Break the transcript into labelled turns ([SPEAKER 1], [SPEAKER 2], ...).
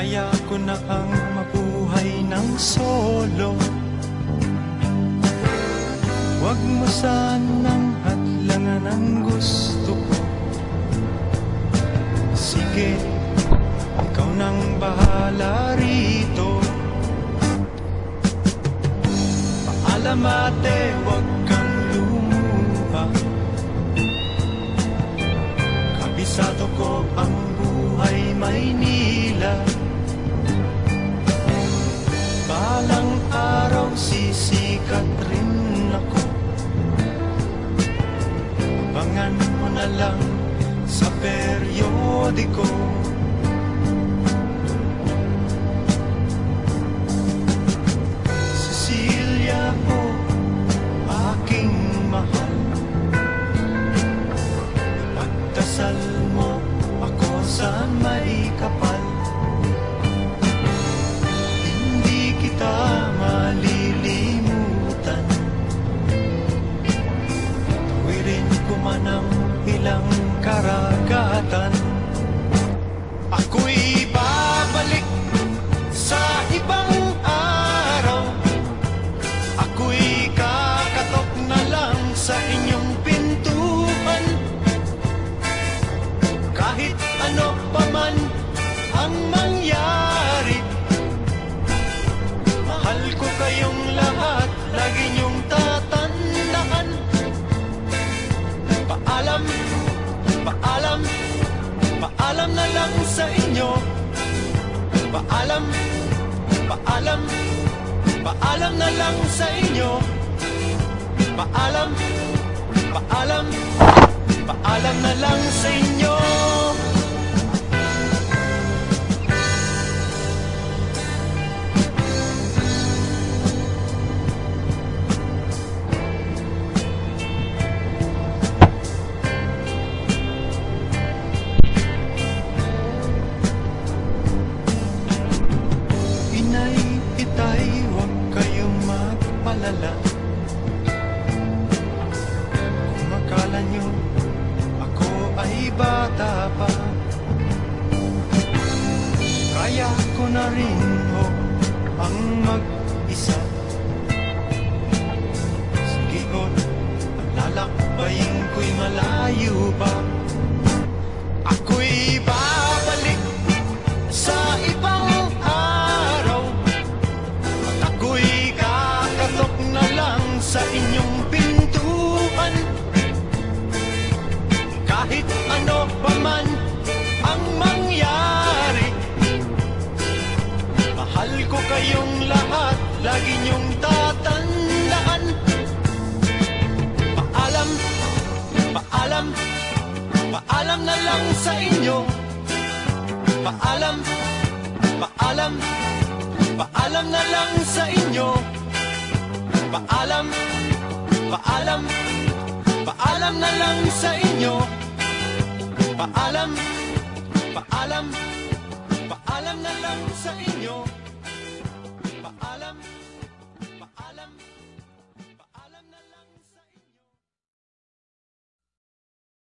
[SPEAKER 1] Kaya ko na ang mabuhay ng solo. Huwag mo sanang hadlangan ang gusto ko. Sige, ikaw nang bahala rito. Paalam ate, huwag kang lumuha. Kabisado ko ang buhay Maynila. Balang araw sisikat rin ako. Abangan mo na lang sa periodiko. Cecilia po, aking mahal, pagdasal mo ako sa may kapal. Hindi kita malilimutan. Tuwirin ko man ang ilang karagatan. Ako'y babalik sa ibang araw. Ako'y kakatok na lang sa inyong pintuan. Kahit ano pa man ang mangyari, mahal ko kayong lahat, lagi niyong tatandaan. Paalam, paalam, paalam na lang sa inyo. Paalam, paalam, paalam na lang sa inyo. Paalam, paalam, paalam na lang sa inyo. Itay, huwag kayong magpalala. Kung akala nyo ako ay bata pa, kaya ko na rin ho ang mag-isa. Sige ho, ang lalakbayin ko'y malayo pa. Ako'y babalik sa ibang sa inyong pintuan. Kahit ano pa man ang mangyari, mahal ko kayong lahat, lagi niyong tatandaan. Paalam, paalam, paalam na lang sa inyo. Paalam, paalam, paalam na lang sa inyo. Paalam, paalam, paalam na lang sa inyo. Paalam, paalam, paalam na lang sa inyo.